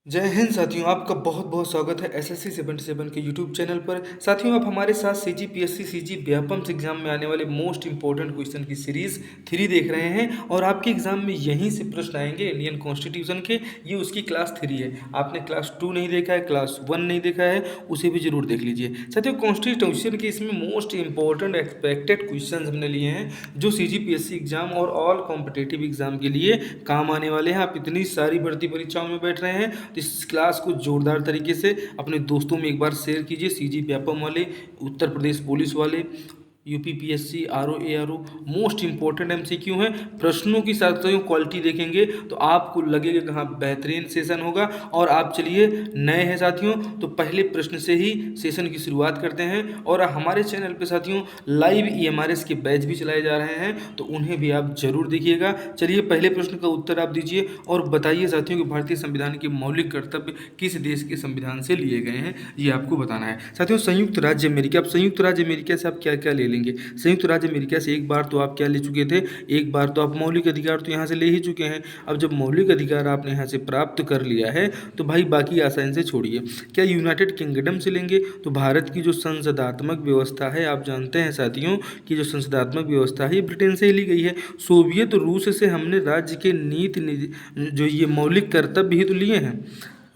जय हिंद साथियों, आपका बहुत बहुत स्वागत है एसएससी 77 के यूट्यूब चैनल पर। साथियों, आप हमारे साथ सीजीपीएससी सीजी व्यापम एग्जाम में आने वाले मोस्ट इंपॉर्टेंट क्वेश्चन की सीरीज 3 देख रहे हैं और आपके एग्जाम में यहीं से प्रश्न आएंगे इंडियन कॉन्स्टिट्यूशन के। ये उसकी क्लास 3 है। आपने क्लास 2 नहीं देखा है, क्लास 1 नहीं देखा है, उसे भी जरूर देख लीजिए। साथियों, कॉन्स्टिट्यूशन के इसमें मोस्ट इंपॉर्टेंट एक्सपेक्टेड क्वेश्चन हमने लिए हैं जो सीजीपीएससी एग्जाम और ऑल कॉम्पिटेटिव एग्जाम के लिए काम आने वाले हैं। आप इतनी सारी भर्ती परीक्षाओं में बैठ रहे हैं तो इस क्लास को जोरदार तरीके से अपने दोस्तों में एक बार शेयर कीजिए। सीजी व्यापम वाले, उत्तर प्रदेश पुलिस वाले, UPPSC, RO ARO, most important MCQ हैं। प्रश्नों की साथियों क्वालिटी देखेंगे तो आपको लगेगा कि हाँ बेहतरीन सेशन होगा। और आप चलिए, नए हैं साथियों तो पहले प्रश्न से ही सेशन की शुरुआत करते हैं। और हमारे चैनल पे साथियों लाइव ईएमआरएस के बैच भी चलाए जा रहे हैं तो उन्हें भी आप जरूर देखिएगा। चलिए, पहले प्रश्न का उत्तर आप दीजिए और बताइए साथियों कि भारतीय संविधान के मौलिक कर्तव्य किस देश के संविधान से लिए गए हैं, ये आपको बताना है। साथियों, संयुक्त राज्य अमेरिका। अब संयुक्त राज्य अमेरिका से आप क्या क्या ले लेंगे? संयुक्त राज्य अमेरिका से एक बार तो आप क्या ले चुके थे, एक बार तो आप मौलिक अधिकार तो यहाँ से ले ही चुके हैं। अब जब मौलिक अधिकार आपने यहाँ से प्राप्त कर लिया है तो भाई बाकी आसानी से छोड़िए। क्या यूनाइटेड किंगडम से लेंगे? तो भारत की जो संसदात्मक व्यवस्था है, आप जानते हैं साथियों कि जो संसदात्मक व्यवस्था है ये ब्रिटेन से ही ली गई है। सोवियत रूस से हमने राज्य के नीति जो ये मौलिक कर्तव्य ही तो लिए हैं।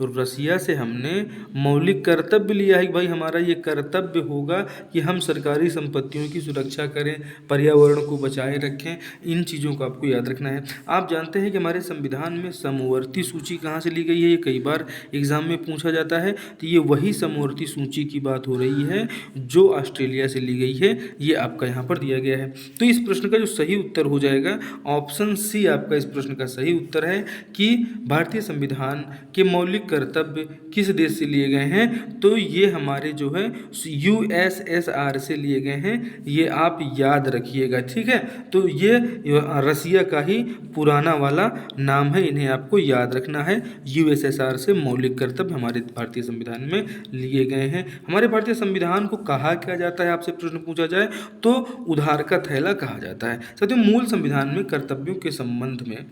रसिया से हमने मौलिक कर्तव्य लिया है कि भाई हमारा ये कर्तव्य होगा कि हम सरकारी संपत्तियों की सुरक्षा करें, पर्यावरण को बचाए रखें। इन चीज़ों को आपको याद रखना है। आप जानते हैं कि हमारे संविधान में समवर्ती सूची कहाँ से ली गई है? ये कई बार एग्जाम में पूछा जाता है। तो ये वही समवर्ती सूची की बात हो रही है जो ऑस्ट्रेलिया से ली गई है। ये आपका यहाँ पर दिया गया है। तो इस प्रश्न का जो सही उत्तर हो जाएगा ऑप्शन सी आपका इस प्रश्न का सही उत्तर है कि भारतीय संविधान के मौलिक कर्तव्य किस देश से लिए गए हैं। तो ये हमारे जो है यूएसएसआर से लिए गए हैं। ये आप याद रखिएगा, ठीक है। तो ये रसिया का ही पुराना वाला नाम है, इन्हें आपको याद रखना है। यूएसएसआर से मौलिक कर्तव्य हमारे भारतीय संविधान में लिए गए हैं। हमारे भारतीय संविधान को कहा क्या जाता है, आपसे प्रश्न पूछा जाए तो उधार का थैला कहा जाता है। साथियों, मूल संविधान में कर्तव्यों के संबंध में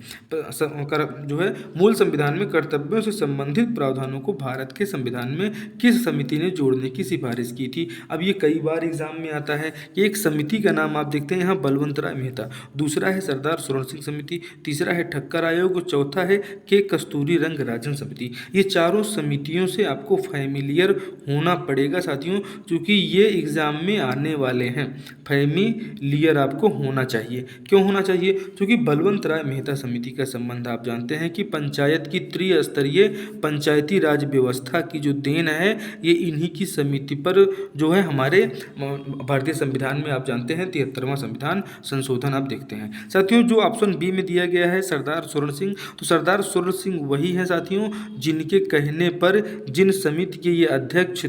जो है मूल संविधान में कर्तव्यों से संबंधित प्रावधानों को भारत के संविधान में किस समिति ने जोड़ने की सिफारिश की थी? अब ये कई बार एग्जाम में आता है कि एक समिति का नाम आप देखते हैं यहाँ बलवंत राय मेहता, दूसरा है सरदार स्वर्ण सिंह समिति, तीसरा है ठक्कर आयोग और चौथा है के कस्तूरी रंगराजन समिति। ये चारों समितियों से आपको फैमिलियर होना पड़ेगा साथियों, क्योंकि ये एग्जाम में आने वाले हैं। फैमिलियर आपको होना चाहिए। क्यों होना चाहिए? क्योंकि बलवंत राय मेहता समिति का संबंध आप जानते हैं कि पंचायत की त्रिस्तरीय पंचायती राज व्यवस्था की जो देन है ये इन्हीं की समिति पर जो है हमारे भारतीय संविधान में आप जानते हैं 73वां संविधान संशोधन आप देखते हैं। साथियों, जो ऑप्शन बी में दिया गया है सरदार स्वर्ण सिंह, तो सरदार स्वर्ण सिंह वही है साथियों जिनके कहने पर जिन समिति के ये अध्यक्ष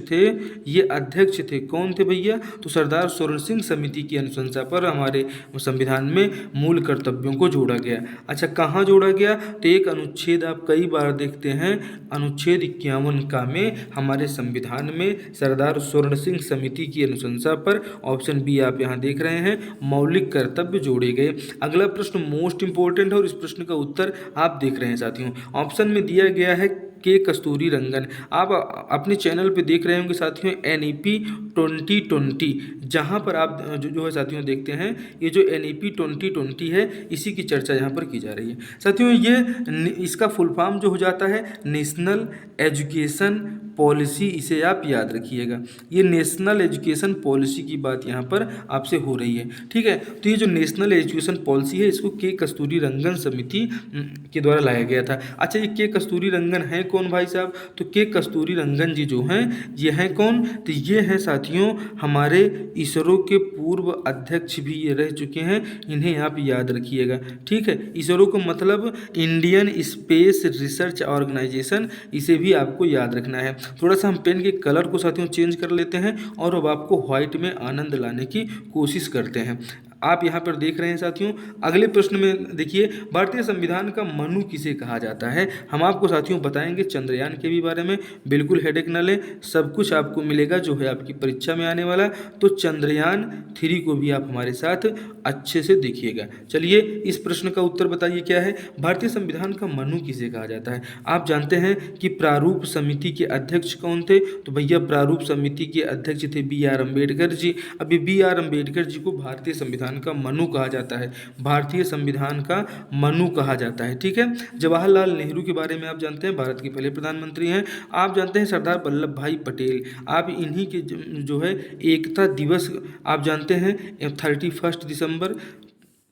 थे। कौन थे भैया? तो सरदार स्वर्ण सिंह समिति की अनुशंसा पर हमारे संविधान में मूल कर्तव्यों को जोड़ा गया। अच्छा, कहाँ जोड़ा गया? तो एक अनुच्छेद आप कई बार देखते हैं, अनुच्छेद 51 का में हमारे संविधान में सरदार स्वर्ण सिंह समिति की अनुशंसा पर ऑप्शन बी आप यहाँ देख रहे हैं मौलिक कर्तव्य जोड़े गए। अगला प्रश्न मोस्ट इंपोर्टेंट है और इस प्रश्न का उत्तर आप देख रहे हैं साथियों। ऑप्शन में दिया गया है के कस्तूरी रंगन। आप अपने चैनल पे देख रहे होंगे साथियों NEP 2020, जहाँ पर आप जो है साथियों देखते हैं ये जो NEP 2020 है इसी की चर्चा यहाँ पर की जा रही है। साथियों, ये इसका फुल फॉर्म जो हो जाता है नेशनल एजुकेशन पॉलिसी, इसे आप याद रखिएगा। ये नेशनल एजुकेशन पॉलिसी की बात यहाँ पर आपसे हो रही है, ठीक है। तो ये जो नेशनल एजुकेशन पॉलिसी है इसको के कस्तूरी रंगन समिति के द्वारा लाया गया था। अच्छा, ये के कस्तूरी रंगन है कौन भाई साहब? तो के कस्तूरी रंगन जी जो हैं ये हैं कौन? तो ये हैं साथियों हमारे इसरो के पूर्व अध्यक्ष भी ये रह चुके हैं। इन्हें आप याद रखिएगा, ठीक है। इसरो को मतलब इंडियन स्पेस रिसर्च ऑर्गेनाइजेशन, इसे भी आपको याद रखना है। थोड़ा सा हम पेन के कलर को साथियों चेंज कर लेते हैं और अब आपको व्हाइट में आनंद लाने की कोशिश करते हैं। आप यहाँ पर देख रहे हैं साथियों। अगले प्रश्न में देखिए, भारतीय संविधान का मनु किसे कहा जाता है। हम आपको साथियों बताएंगे चंद्रयान के भी बारे में। बिल्कुल हेडेक न लें, सब कुछ आपको मिलेगा जो है आपकी परीक्षा में आने वाला। तो चंद्रयान 3 को भी आप हमारे साथ अच्छे से देखिएगा। चलिए इस प्रश्न का उत्तर बताइए क्या है। भारतीय संविधान का मनु किसे कहा जाता है। आप जानते हैं कि प्रारूप समिति के अध्यक्ष कौन थे। तो भैया प्रारूप समिति के अध्यक्ष थे B.R. अम्बेडकर जी। अभी B.R. अम्बेडकर जी को भारतीय संविधान का मनु कहा जाता है। भारतीय संविधान का मनु कहा जाता है, ठीक है। जवाहरलाल नेहरू के बारे में आप जानते हैं, भारत के पहले प्रधानमंत्री हैं। आप जानते हैं सरदार वल्लभ भाई पटेल, आप इन्हीं के जो है एकता दिवस आप जानते हैं 31 दिसंबर,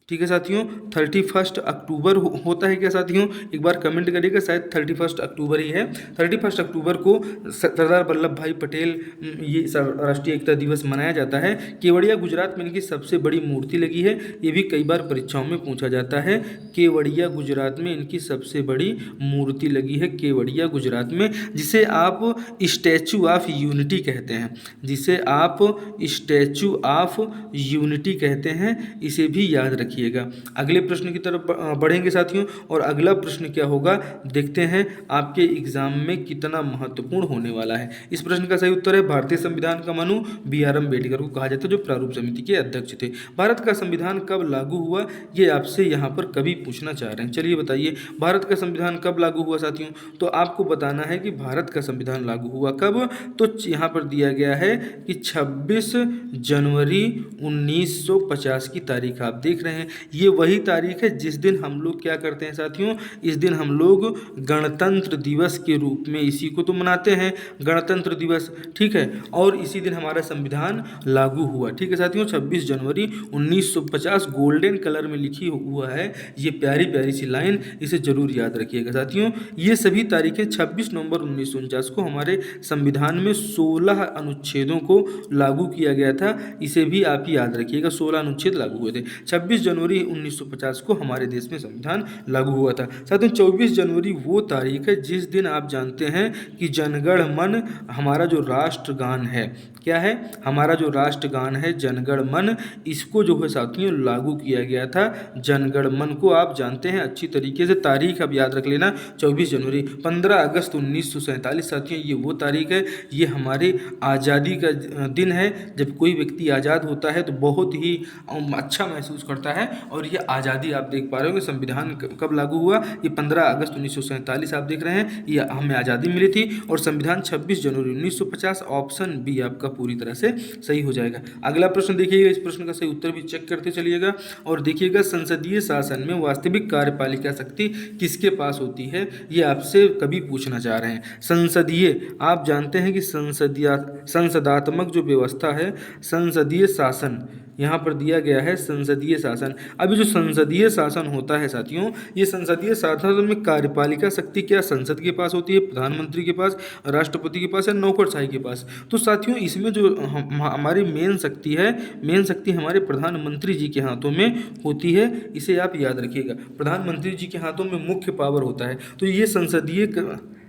ठीक है साथियों। 31 अक्टूबर होता है क्या साथियों, एक बार कमेंट करिएगा। शायद 31 अक्टूबर ही है। 31 अक्टूबर को सरदार वल्लभ भाई पटेल ये राष्ट्रीय एकता दिवस मनाया जाता है। केवड़िया गुजरात में इनकी सबसे बड़ी मूर्ति लगी है। ये भी कई बार परीक्षाओं में पूछा जाता है। केवड़िया गुजरात में इनकी सबसे बड़ी मूर्ति लगी है, केवड़िया गुजरात में, जिसे आप स्टैचू ऑफ यूनिटी कहते हैं, जिसे आप स्टैचू ऑफ यूनिटी कहते हैं। इसे भी याद रखिए। अगले प्रश्न की तरफ बढ़ेंगे साथियों, और अगला प्रश्न क्या होगा देखते हैं, आपके एग्जाम में कितना महत्वपूर्ण होने वाला है। इस प्रश्न का सही उत्तर है भारतीय संविधान का मनु B.R. अम्बेडकर को कहा जाता है, जो प्रारूप समिति के अध्यक्ष थे। भारत का संविधान कब लागू हुआ, ये आपसे यहाँ पर कभी पूछना चाह रहे हैं। चलिए बताइए, भारत का संविधान कब लागू हुआ साथियों। तो आपको बताना है कि भारत का संविधान लागू हुआ कब। तो यहाँ पर दिया गया है कि 26 जनवरी 1950 की तारीख आप देख रहे हैं। ये वही तारीख है जिस दिन हम लोग क्या करते हैं साथियों, इस दिन हम लोग गणतंत्र दिवस के रूप में इसी को तो मनाते हैं, गणतंत्र दिवस, ठीक है। और इसी दिन हमारा संविधान लागू हुआ, ठीक है साथियों। 26 जनवरी 1950 गोल्डन कलर में लिखी हुआ है, ये प्यारी प्यारी सी लाइन, इसे जरूर याद रखिएगा साथियों। ये सभी तारीखें 26 नवंबर 1949 को हमारे संविधान में 16 अनुच्छेदों को लागू किया गया था। इसे भी आप याद रखिएगा, 16 अनुच्छेद लागू हुए थे। 26 जनवरी 1950 को हमारे देश में संविधान लागू हुआ था साथियों। 24 जनवरी वो तारीख है जिस दिन आप जानते हैं कि जनगण मन हमारा जो राष्ट्रगान है, क्या है हमारा जो राष्ट्रगान है जनगण मन, इसको जो है साथियों लागू किया गया था। जनगण मन को आप जानते हैं अच्छी तरीके से, तारीख अब याद रख लेना 24 जनवरी। 15 अगस्त 1947 साथियों ये वो तारीख है, ये हमारे आज़ादी का दिन है। जब कोई व्यक्ति आज़ाद होता है तो बहुत ही अच्छा महसूस करता है। और ये आज़ादी आप देख पा रहे हो कि संविधान कब लागू हुआ, ये 15 अगस्त 1947 आप देख रहे हैं, ये हमें आज़ादी मिली थी। और संविधान 26 जनवरी 1950, ऑप्शन बी आपका पूरी तरह से सही हो जाएगा। अगला प्रश्न देखिएगा, इस प्रश्न का सही उत्तर भी चेक करते चलिएगा और देखिएगा, संसदीय शासन में वास्तविक कार्यपालिका शक्ति किसके पास होती है, ये आपसे कभी पूछना चाह रहे हैं। संसदीय, आप जानते हैं कि संसदात्मक जो व्यवस्था है, संसदीय शासन यहाँ पर दिया गया है, संसदीय शासन। अभी जो संसदीय शासन होता है साथियों, ये संसदीय शासन में कार्यपालिका शक्ति क्या संसद के पास होती है, प्रधानमंत्री के पास, राष्ट्रपति के पास या नौकरशाही के पास। तो साथियों इसमें जो हमारी मेन शक्ति है, मेन शक्ति हमारे प्रधानमंत्री जी के हाथों में होती है। इसे आप याद रखिएगा, प्रधानमंत्री जी के हाथों में मुख्य पावर होता है। तो ये संसदीय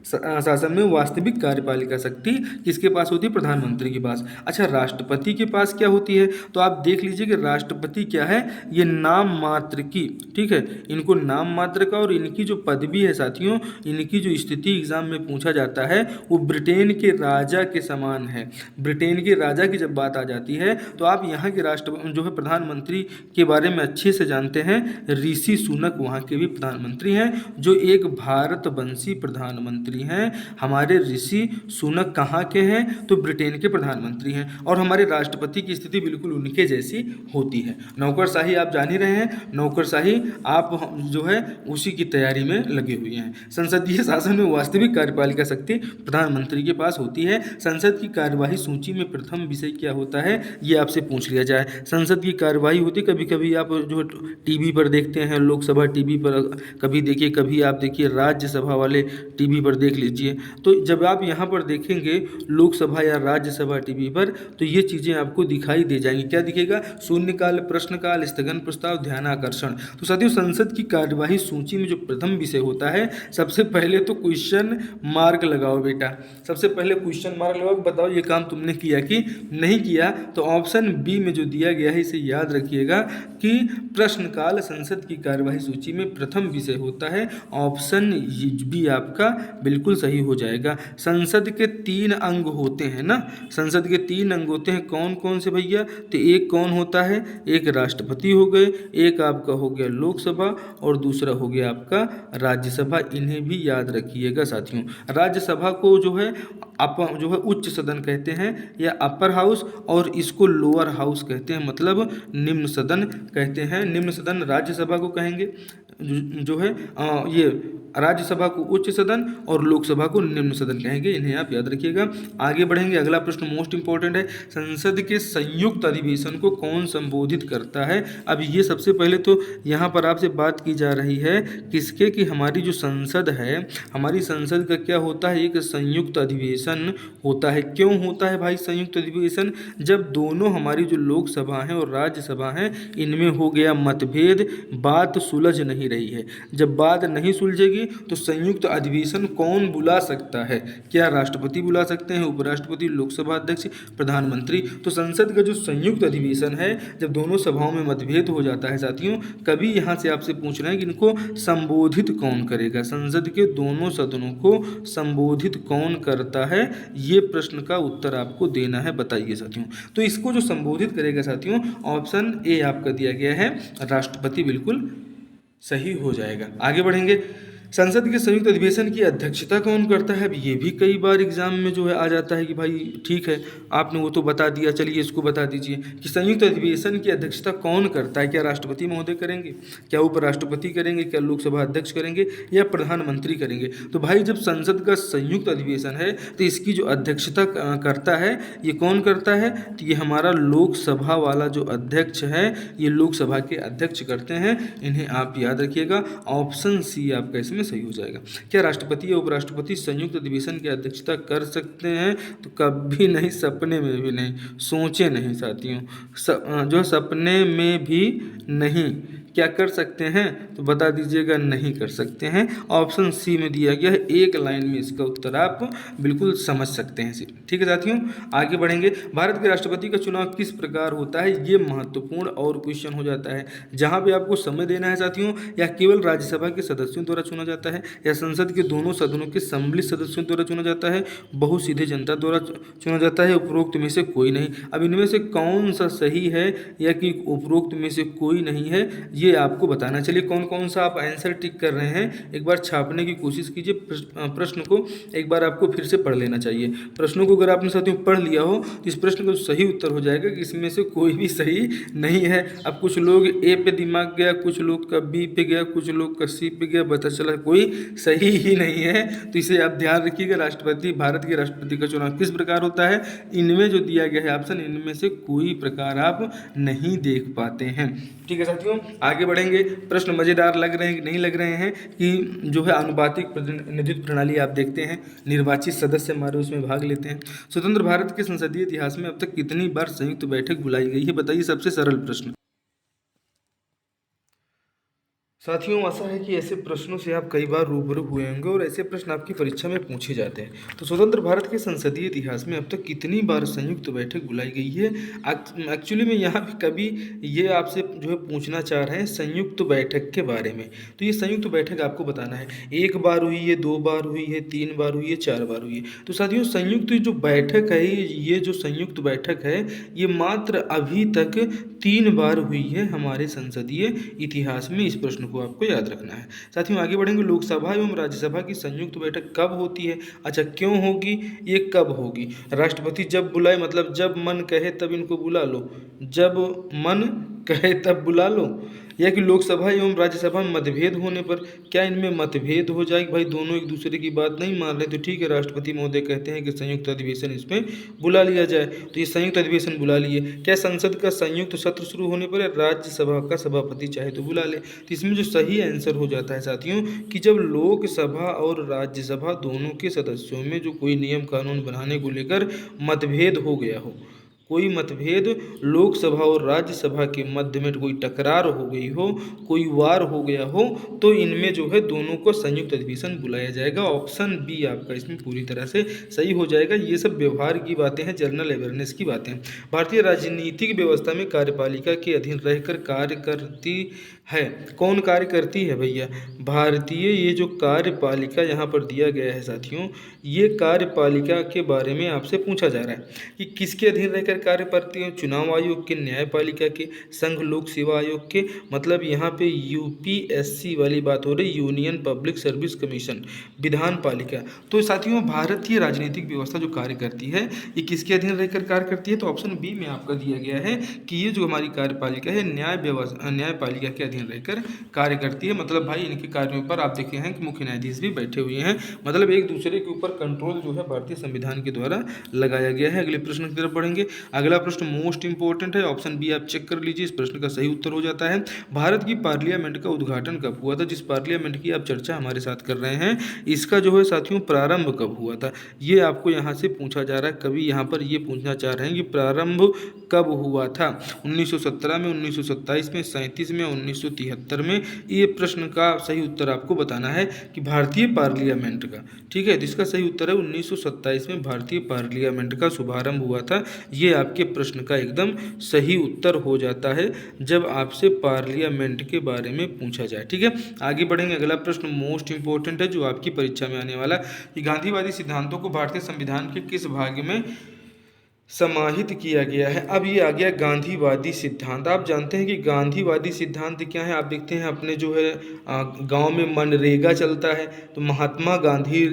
शासन में वास्तविक कार्यपालिका शक्ति किसके पास होती है, प्रधानमंत्री के पास। अच्छा, राष्ट्रपति के पास क्या होती है, तो आप देख लीजिए कि राष्ट्रपति क्या है, ये नाम मात्र की, ठीक है, इनको नाम मात्र का, और इनकी जो पदवी है साथियों, इनकी जो स्थिति एग्जाम में पूछा जाता है वो ब्रिटेन के राजा के समान है। ब्रिटेन के राजा की जब बात आ जाती है तो आप यहाँ के जो है प्रधानमंत्री के बारे में अच्छे से जानते हैं, ऋषि सुनक वहाँ के भी प्रधानमंत्री हैं, जो एक भारतवंशी प्रधानमंत्री हैं। हमारे ऋषि सुनक कहाँ के हैं, तो ब्रिटेन के प्रधानमंत्री हैं। और हमारे राष्ट्रपति की स्थिति बिल्कुल उनके जैसी होती है। नौकरशाही आप जान ही रहे हैं, नौकरशाही आप जो है उसी की तैयारी में लगे हुए हैं। संसदीय शासन में वास्तविक कार्यपालिका शक्ति प्रधानमंत्री के पास होती है। संसद की कार्यवाही सूची में प्रथम विषय क्या होता है, ये आपसे पूछ लिया जाए। संसद की कार्यवाही होती, कभी कभी आप जो टीवी पर देखते हैं, लोकसभा टीवी पर कभी देखिए, कभी आप देखिए राज्यसभा वाले टीवी पर देख लीजिए। तो जब आप यहाँ पर देखेंगे लोकसभा या राज्यसभा टीवी पर, तो ये चीज़ें आपको दिखाई दे जाएंगी। क्या दिखेगा? शून्यकाल, प्रश्नकाल, स्थगन प्रस्ताव, ध्यानाकर्षण। तो साथियों, संसद की कार्यवाही सूची में जो प्रथम विषय होता है, सबसे पहले तो क्वेश्चन मार्क लगाओ बेटा। सबसे पहले क्वेश्चन मार्क लगाओ, बताओ ये काम तुमने किया कि नहीं किया। तो ऑप्शन बी में जो दिया गया है इसे याद रखिएगा कि प्रश्नकाल संसद की कार्यवाही सूची में प्रथम विषय होता है। ऑप्शन बी आपका बिल्कुल सही हो जाएगा। संसद के 3 अंग होते हैं ना, संसद के 3 अंग होते हैं। कौन कौन से भैया? तो एक कौन होता है? एक राष्ट्रपति हो गए, एक आपका हो गया लोकसभा और दूसरा हो गया आपका राज्यसभा। इन्हें भी याद रखिएगा साथियों। राज्यसभा को जो है उच्च सदन कहते हैं या अपर हाउस, और इसको लोअर हाउस कहते हैं, मतलब निम्न सदन कहते हैं। निम्न सदन राज्यसभा को कहेंगे, जो है ये राज्यसभा को उच्च सदन और लोकसभा को निम्न सदन कहेंगे। इन्हें आप याद रखिएगा। आगे बढ़ेंगे, अगला प्रश्न मोस्ट इंपॉर्टेंट है। संसद के संयुक्त अधिवेशन को कौन संबोधित करता है? अब ये सबसे पहले तो यहाँ पर आपसे बात की जा रही है किसके, कि हमारी जो संसद है, हमारी संसद का क्या होता है? एक संयुक्त अधिवेशन होता है। क्यों होता है भाई संयुक्त अधिवेशन? जब दोनों हमारी जो लोकसभा है और राज्यसभा है, इनमें हो गया मतभेद, बात सुलझ नहीं रही है। जब बात नहीं सुलझेगी तो संयुक्त अधिवेशन कौन बुला सकता है? क्या राष्ट्रपति बुला सकते हैं, उपराष्ट्रपति, लोकसभा अध्यक्ष, प्रधानमंत्री? तो संसद का जो संयुक्त अधिवेशन है, जब दोनों सभाओं में मतभेद हो जाता है साथियों, कभी यहाँ से आपसे पूछ रहे हैं कि इनको संबोधित कौन करेगा, संसद के दोनों सदनों को संबोधित कौन करता है, ये प्रश्न का उत्तर आपको देना है। बताइए साथियों। तो इसको जो संबोधित करेगा साथियों, ऑप्शन ए आपका दिया गया है, राष्ट्रपति, बिल्कुल सही हो जाएगा। आगे बढ़ेंगे। संसद के संयुक्त अधिवेशन की अध्यक्षता कौन करता है? अब ये भी कई बार एग्जाम में जो है आ जाता है कि भाई ठीक है आपने वो तो बता दिया, चलिए इसको बता दीजिए कि संयुक्त अधिवेशन की अध्यक्षता कौन करता है? क्या राष्ट्रपति महोदय करेंगे, क्या उपराष्ट्रपति करेंगे, क्या लोकसभा अध्यक्ष करेंगे, या प्रधानमंत्री करेंगे? तो भाई जब संसद का संयुक्त अधिवेशन है तो इसकी जो अध्यक्षता करता है, ये कौन करता है? तो ये हमारा लोकसभा वाला जो अध्यक्ष है, ये लोकसभा के अध्यक्ष करते हैं। इन्हें आप याद रखिएगा। ऑप्शन सी आपका इसमें सही हो जाएगा। क्या राष्ट्रपति या उपराष्ट्रपति संयुक्त अधिवेशन की अध्यक्षता कर सकते हैं? तो कभी नहीं, सपने में भी नहीं, सोचे नहीं साथियों, जो सपने में भी नहीं। क्या कर सकते हैं? तो बता दीजिएगा, नहीं कर सकते हैं। ऑप्शन सी में दिया गया है, एक लाइन में इसका उत्तर आप बिल्कुल समझ सकते हैं। ठीक है साथियों, आगे बढ़ेंगे। भारत के राष्ट्रपति का चुनाव किस प्रकार होता है? ये महत्वपूर्ण और क्वेश्चन हो जाता है, जहां पे आपको समय देना है साथियों। या केवल राज्यसभा के सदस्यों द्वारा चुना जाता है, या संसद के दोनों सदनों के सम्मिलित सदस्यों द्वारा चुना जाता है, बहुसीधे जनता द्वारा चुना जाता है, उपरोक्त में से कोई नहीं। अब इनमें से कौन सा सही है या कि उपरोक्त में से कोई नहीं है, ये आपको बताना। चलिए कौन कौन सा आप आंसर टिक कर रहे हैं, एक बार छापने की कोशिश कीजिए। प्रश्न को एक बार आपको फिर से पढ़ लेना चाहिए। प्रश्नों को अगर आपने साथियों पढ़ लिया हो तो इस प्रश्न का सही उत्तर हो जाएगा कि इसमें से कोई भी सही नहीं है। अब कुछ लोग ए पे दिमाग गया, कुछ लोग का बी पे गया, कुछ लोग का सी पे गया, पता चला कोई सही ही नहीं है। तो इसे आप ध्यान रखिएगा। राष्ट्रपति, भारत के राष्ट्रपति का चुनाव किस प्रकार होता है? इनमें जो दिया गया है ऑप्शन, इनमें से कोई प्रकार आप नहीं देख पाते हैं। ठीक है साथियों, आगे बढ़ेंगे। प्रश्न मजेदार लग रहे हैं कि नहीं लग रहे हैं, कि जो है अनुपातिक प्रतिनिधित्व प्रणाली आप देखते हैं, निर्वाचित सदस्य हमारे उसमें भाग लेते हैं। स्वतंत्र भारत के संसदीय इतिहास में अब तक कितनी बार संयुक्त बैठक बुलाई गई है? बताइए, सबसे सरल प्रश्न। साथियों, आशा है कि ऐसे प्रश्नों से आप कई बार रूबरू हुए होंगे और ऐसे प्रश्न आपकी परीक्षा में पूछे जाते हैं। तो स्वतंत्र भारत के संसदीय इतिहास में अब तक कितनी बार संयुक्त बैठक बुलाई गई है? एक्चुअली में यहाँ पे कभी ये आपसे जो है पूछना चाह रहे हैं संयुक्त बैठक के बारे में। तो ये संयुक्त बैठक आपको बताना है, 1 बार हुई है, 2 बार हुई है, 3 बार हुई है, 4 बार हुई है। तो साथियों, संयुक्त जो बैठक है, ये जो संयुक्त बैठक है, ये मात्र अभी तक 3 बार हुई है हमारे संसदीय इतिहास में। इस प्रश्न को आपको याद रखना है। साथियों, आगे बढ़ेंगे। लोकसभा एवं राज्यसभा की संयुक्त बैठक कब होती है? अच्छा, क्यों होगी, ये कब होगी? राष्ट्रपति जब बुलाए, मतलब जब मन कहे तब इनको बुला लो, जब मन कहे तब बुला लो। या कि लोकसभा एवं राज्यसभा में मतभेद होने पर क्या इनमें मतभेद हो जाए कि भाई दोनों एक दूसरे की बात नहीं मान रहे, तो ठीक है, राष्ट्रपति महोदय कहते हैं कि संयुक्त अधिवेशन इसमें बुला लिया जाए, तो ये संयुक्त अधिवेशन बुला लिए। क्या संसद का संयुक्त सत्र शुरू होने पर राज्यसभा का सभापति चाहे तो बुला ले, तो इसमें जो सही आंसर हो जाता है साथियों कि जब लोकसभा और राज्यसभा दोनों के सदस्यों में जो कोई नियम कानून बनाने को लेकर मतभेद हो गया हो, कोई मतभेद लोकसभा और राज्यसभा के मध्य में कोई टकरार हो गई हो, कोई वार हो गया हो, तो इनमें जो है दोनों को संयुक्त अधिवेशन बुलाया जाएगा। ऑप्शन बी आपका इसमें पूरी तरह से सही हो जाएगा। ये सब व्यवहार की बातें हैं, जनरल अवेयरनेस की बातें। भारतीय राजनीतिक व्यवस्था में कार्यपालिका के अधीन रहकर कार्य करती है, कौन कार्य करती है भैया? भारतीय ये जो कार्यपालिका यहाँ पर दिया गया है साथियों, ये कार्यपालिका के बारे में आपसे पूछा जा रहा है कि किसके अधीन रहकर कार्य करती है? चुनाव आयोग के, न्यायपालिका के, संघ लोक सेवा आयोग के, मतलब यहाँ पे यूपीएससी वाली बात हो रही, यूनियन पब्लिक सर्विस कमीशन, विधान पालिका। तो साथियों भारतीय राजनीतिक व्यवस्था जो कार्य करती है ये किसके अधीन रहकर कार्य करती है? तो ऑप्शन बी में आपका दिया गया है कि ये जो हमारी कार्यपालिका है न्यायपालिका के अधीन रहकर कार्य करती है। मतलब भाई इनके कार्यों पर आप देखे हैं कि मुख्य न्यायाधीश भी बैठे हुए हैं, मतलब एक दूसरे के ऊपर कंट्रोल जो है भारतीय संविधान के द्वारा लगाया गया है। अगले प्रश्न की तरफ बढ़ेंगे। अगला प्रश्न मोस्ट इंपॉर्टेंट है, ऑप्शन बी आप चेक कर लीजिए, इस प्रश्न का सही उत्तर हो जाता है। भारत की पार्लियामेंट का उद्घाटन कब हुआ था? जिस पार्लियामेंट की आप चर्चा हमारे साथ कर रहे हैं, इसका जो है साथियों प्रारंभ कब हुआ था, ये आपको यहाँ से पूछा जा रहा है। कभी यहाँ पर ये पूछना चाह रहे हैं कि प्रारंभ कब हुआ था, 1917 में, 1927 में, 37 में, 1973 में। ये प्रश्न का सही उत्तर आपको बताना है कि भारतीय पार्लियामेंट का, ठीक है, तो इसका सही उत्तर है 1927 में भारतीय पार्लियामेंट का शुभारंभ हुआ था। ये आपके प्रश्न का एकदम सही उत्तर हो जाता है जब आपसे पार्लियामेंट के बारे में पूछा जाए। ठीक है, आगे बढ़ेंगे। अगला प्रश्न मोस्ट इंपॉर्टेंट है जो आपकी परीक्षा में आने वाला कि गांधीवादी सिद्धांतों को भारतीय संविधान के किस भाग में समाहित किया गया है? अब ये आ गया गांधीवादी सिद्धांत। आप जानते हैं कि गांधीवादी सिद्धांत क्या है? आप देखते हैं अपने जो है गांव में मनरेगा चलता है, तो महात्मा गांधी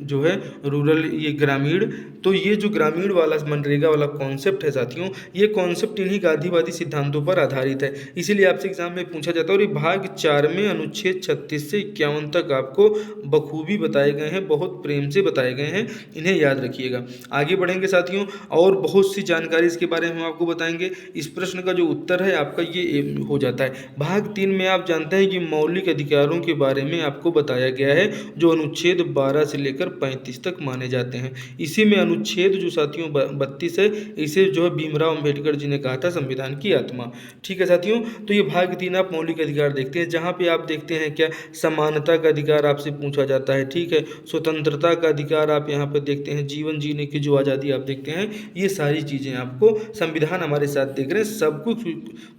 जो है रूरल, ये ग्रामीण, तो ये जो ग्रामीण वाला मनरेगा वाला कॉन्सेप्ट है साथियों, ये कॉन्सेप्ट इन्हीं गांधीवादी सिद्धांतों पर आधारित है। इसीलिए आपसे एग्जाम में पूछा जाता है। और ये भाग 4 में अनुच्छेद 36 से 51 तक आपको बखूबी बताए गए हैं, बहुत प्रेम से बताए गए हैं, इन्हें याद रखिएगा। आगे बढ़ेंगे साथियों, और बहुत सी जानकारी इसके बारे में हम आपको बताएंगे। इस प्रश्न का जो उत्तर है आपका ये हो जाता है। भाग 3 में आप जानते हैं कि मौलिक अधिकारों के बारे में आपको बताया गया है, जो अनुच्छेद 12 से लेकर 35 तक माने जाते हैं। इसी में अनुच्छेद जो साथियों 32 है, इसे जो है भीमराव अंबेडकर जी ने कहा था संविधान की आत्मा। ठीक है साथियों, तो ये भाग 3 आप मौलिक अधिकार देखते हैं, जहाँ पे आप देखते हैं क्या समानता का अधिकार आपसे पूछा जाता है। ठीक है, स्वतंत्रता का अधिकार आप यहाँ पर देखते हैं, जीवन जीने की जो आज़ादी आप देखते हैं, ये सारी चीज़ें आपको संविधान हमारे साथ देख रहे हैं, सब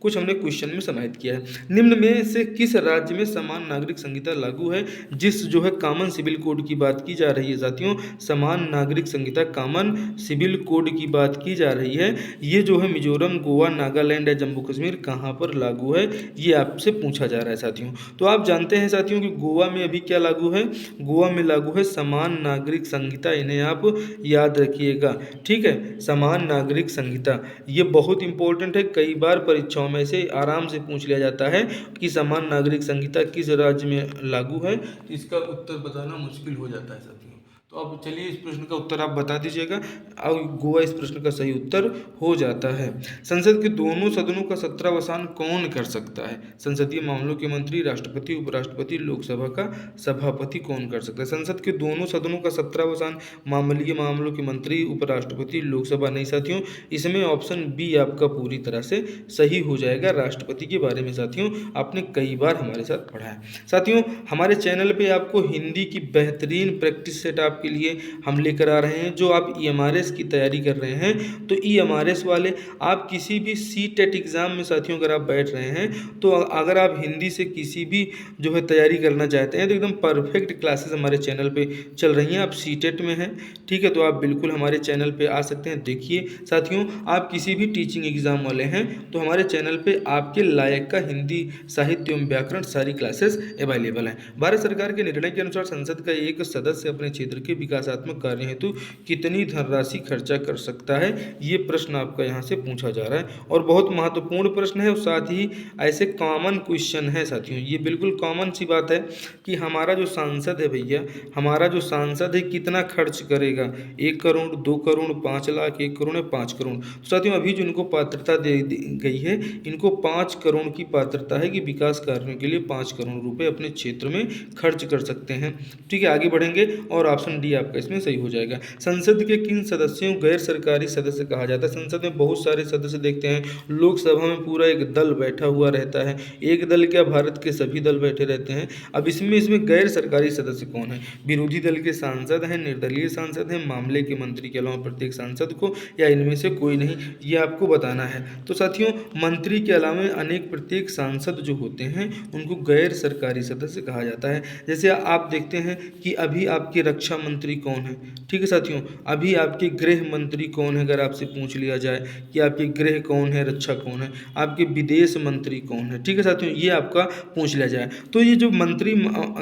कुछ हमने क्वेश्चन में समाहित किया है। निम्न में से किस राज्य में समान नागरिक संहिता लागू है? जिस जो है कॉमन सिविल कोड की बात की जा रही है साथियों, समान नागरिक संहिता, कॉमन सिविल कोड की बात की जा रही है, ये जो है मिजोरम, गोवा, नागालैंड या जम्मू कश्मीर कहाँ पर लागू है, ये आपसे पूछा जा रहा है साथियों। तो आप जानते हैं साथियों कि गोवा में अभी क्या लागू है? गोवा में लागू है समान नागरिक संहिता, इन्हें आप याद रखिएगा। ठीक है, समान नागरिक संहिता, ये बहुत इंपॉर्टेंट है, कई बार परीक्षाओं में से आराम से पूछ लिया जाता है कि समान नागरिक संहिता किस राज्य में लागू है, इसका उत्तर बताना मुश्किल हो जाता है साथियों। तो अब चलिए इस प्रश्न का उत्तर आप बता दीजिएगा। अब गोवा इस प्रश्न का सही उत्तर हो जाता है। संसद के दोनों सदनों का सत्रावसान कौन कर सकता है? संसदीय मामलों के मंत्री, राष्ट्रपति, उपराष्ट्रपति, लोकसभा का सभापति कौन कर सकता है? संसद के दोनों सदनों का सत्रावसान मामलीय मामलों के मंत्री, उपराष्ट्रपति, लोकसभा नहीं साथियों, इसमें ऑप्शन बी आपका पूरी तरह से सही हो जाएगा। राष्ट्रपति के बारे में साथियों आपने कई बार हमारे साथ पढ़ा है। साथियों हमारे चैनल पे आपको हिंदी की बेहतरीन प्रैक्टिस सेट आपके लिए हम लेकर आ रहे हैं। जो आप EMRS की तैयारी कर रहे हैं, तो EMRS वाले आप किसी भी CTET एग्ज़ाम में साथियों अगर आप बैठ रहे हैं, तो अगर आप हिंदी से किसी भी जो है तैयारी करना चाहते हैं, तो एकदम परफेक्ट क्लासेस हमारे चैनल पे चल रही हैं। आप CTET में हैं, ठीक है, तो आप बिल्कुल हमारे चैनल पे आ सकते हैं। देखिए साथियों, आप किसी भी टीचिंग एग्ज़ाम वाले हैं तो हमारे चैनल पे आपके लायक का हिंदी साहित्य एवं व्याकरण सारी क्लासेस अवेलेबल हैं। भारत सरकार के निर्णय के अनुसार संसद का एक सदस्य अपने क्षेत्र के विकासात्मक कार्य हेतु कितनी धनराशि खर्चा कर सकता है, ये प्रश्न आपका यहाँ से पूछा जा रहा है और बहुत महत्वपूर्ण प्रश्न है और साथ ही ऐसे कॉमन क्वेश्चन है साथियों। ये बिल्कुल कॉमन सी बात है कि हमारा जो सांसद है भैया, हमारा जो सांसद है कितना खर्च करेगा, 1 करोड़, 2 करोड़, 5 लाख, 1 करोड़ या 5 करोड़। तो साथियों अभी जो इनको पात्रता दे दी गई है, इनको 5 करोड़ की पात्रता है कि विकास कार्यों के लिए 5 करोड़ रुपए अपने क्षेत्र में खर्च कर सकते हैं। ठीक है, आगे बढ़ेंगे और ऑप्शन डी आपका इसमें सही हो जाएगा। संसद के किन सदस्यों गैर सरकारी सदस्य कहा जाता है? संसद में बहुत सारे सदस्य देखते हैं, लोकसभा में पूरा एक दल बैठा हुआ रहता है, एक दल क्या भारत के सभी दल बैठे रहते हैं। अब इसमें गैर सरकारी सदस्य कौन है? विरोधी दल के सांसद हैं, निर्दलीय सांसद हैं, मामले के मंत्री के अलावा प्रत्येक सांसद को, या इनमें से कोई नहीं, ये आपको बताना है। तो साथियों मंत्री के अलावा अनेक प्रत्येक सांसद जो होते हैं उनको गैर सरकारी सदस्य कहा जाता है। जैसे आप देखते हैं कि अभी आपके रक्षा मंत्री कौन है, ठीक है साथियों, अभी आपके गृह मंत्री कौन है, अगर आपसे पूछ लिया जाए कि आपके गृह कौन है, रक्षा कौन है, आपके विदेश मंत्री कौन है, ठीक है साथियों, ये आपका पूछ लिया जाए। तो ये जो मंत्री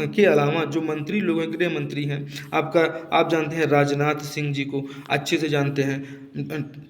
के अलावा जो मंत्री लोग हैं, गृह मंत्री हैं आपका, आप जानते हैं राजनाथ सिंह जी को अच्छे से जानते हैं,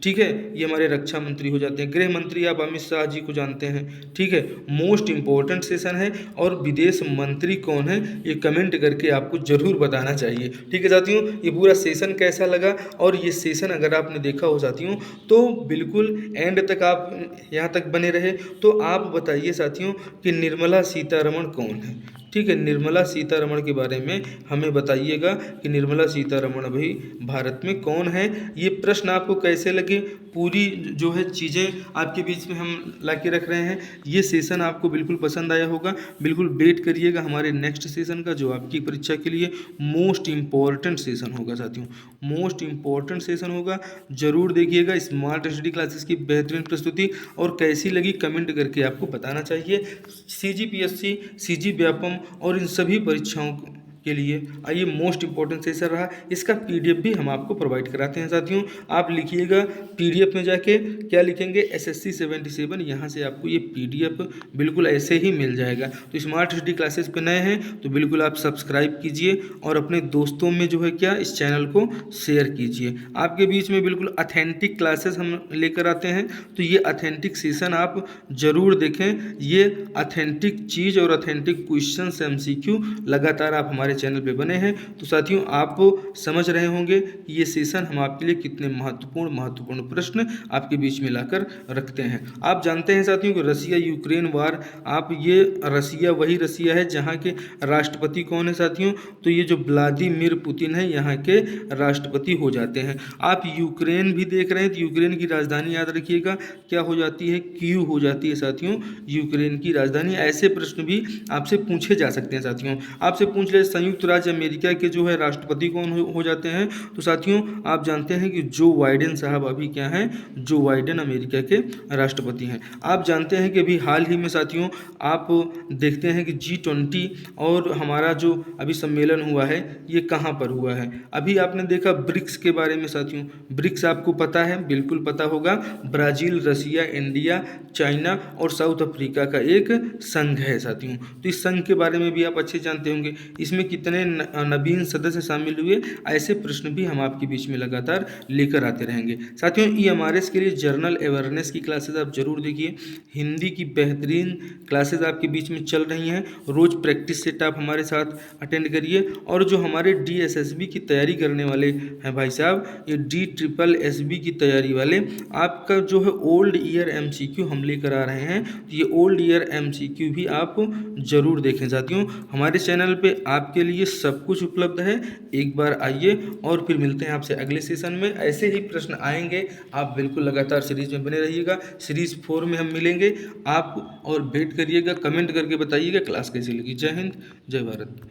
ठीक है, ये हमारे रक्षा मंत्री हो जाते हैं। गृह मंत्री आप अमित शाह जी को जानते हैं, ठीक है। मोस्ट इंपॉर्टेंट सेशन है और विदेश मंत्री कौन है ये कमेंट करके आपको जरूर बताना चाहिए, ठीक है साथियों। ये पूरा सेशन कैसा लगा और ये सेशन अगर आपने देखा हो साथियों तो बिल्कुल एंड तक आप यहाँ तक बने रहे। तो आप बताइए साथियों कि निर्मला सीतारमण कौन है, ठीक है, निर्मला सीतारमण के बारे में हमें बताइएगा कि निर्मला सीतारमण भाई भारत में कौन है। ये प्रश्न आपको कैसे लगे, पूरी जो है चीज़ें आपके बीच में हम ला के रख रहे हैं। ये सेशन आपको बिल्कुल पसंद आया होगा, बिल्कुल वेट करिएगा हमारे नेक्स्ट सेशन का जो आपकी परीक्षा के लिए मोस्ट इम्पॉर्टेंट सेशन होगा साथियों, मोस्ट इम्पॉर्टेंट सेशन होगा, ज़रूर देखिएगा। स्मार्ट स्टडी क्लासेस की बेहतरीन प्रस्तुति और कैसी लगी कमेंट करके आपको बताना चाहिए। CGPSC, CG व्यापम और इन सभी परीक्षाओं के लिए आइए मोस्ट इंपॉर्टेंट सेशन रहा, इसका PDF भी हम आपको प्रोवाइड कराते हैं साथियों। आप लिखिएगा PDF में जाके क्या लिखेंगे, SSC 77, यहाँ से आपको ये PDF बिल्कुल ऐसे ही मिल जाएगा। तो स्मार्ट स्टडी क्लासेस पे नए हैं तो बिल्कुल आप सब्सक्राइब कीजिए और अपने दोस्तों में जो है क्या इस चैनल को शेयर कीजिए। आपके बीच में बिल्कुल अथेंटिक क्लासेस हम लेकर आते हैं, तो ये अथेंटिक सेशन आप ज़रूर देखें। ये अथेंटिक चीज़ और अथेंटिक क्वेश्चन MCQ लगातार आप हमारे चैनल पे बने हैं। तो साथियों आप समझ रहे होंगे कि ये सेशन हम आपके लिए कितने महत्वपूर्ण प्रश्न आपके बीच में लाकर रखते हैं। आप जानते हैं साथियों कि रसिया यूक्रेन वार, आप ये रसिया वही रसिया है जहाँ के राष्ट्रपति कौन है साथियों, तो ये जो व्लादिमीर पुतिन है यहाँ के राष्ट्रपति हो जाते हैं। आप यूक्रेन भी देख रहे हैं तो यूक्रेन की राजधानी याद रखिएगा क्या हो जाती है, कीव हो जाती है साथियों, यूक्रेन की राजधानी। ऐसे प्रश्न भी आपसे पूछे जा सकते हैं साथियों। आपसे पूछ ले संयुक्त राज्य अमेरिका के जो है राष्ट्रपति कौन हो जाते हैं, तो साथियों आप जानते हैं कि जो बाइडेन साहब अभी क्या हैं, जो बाइडेन अमेरिका के राष्ट्रपति हैं। आप जानते हैं कि अभी हाल ही में साथियों आप देखते हैं कि G20 और हमारा जो अभी सम्मेलन हुआ है ये कहाँ पर हुआ है। अभी आपने देखा ब्रिक्स के बारे में साथियों, ब्रिक्स आपको पता है, बिल्कुल पता होगा, ब्राज़ील, रसिया, इंडिया, चाइना और साउथ अफ्रीका का एक संघ है साथियों। तो इस संघ के बारे में भी आप अच्छे जानते होंगे, इसमें कितने नवीन सदस्य शामिल हुए, ऐसे प्रश्न भी हम आपके बीच में लगातार लेकर आते रहेंगे साथियों। EMRS के लिए जर्नल अवेयरनेस की क्लासेस आप जरूर देखिए, हिंदी की बेहतरीन क्लासेस आपके बीच में चल रही हैं, रोज़ प्रैक्टिस सेट आप हमारे साथ अटेंड करिए। और जो हमारे DSSB की तैयारी करने वाले हैं भाई साहब, ये DSSB की तैयारी वाले, आपका जो है ओल्ड ईयर MCQ हम लेकर आ रहे हैं, तो ये ओल्ड ईयर MCQ भी आप जरूर देखें साथियों। हमारे चैनल पे आपके लिए सब कुछ उपलब्ध है, एक बार आइए और फिर मिलते हैं आपसे अगले सेशन में। ऐसे ही प्रश्न आएंगे, आप बिल्कुल लगातार सीरीज में बने रहिएगा। सीरीज 4 में हम मिलेंगे, आप और वेट करिएगा, कमेंट करके बताइएगा क्लास कैसी लगी। जय हिंद, जय भारत।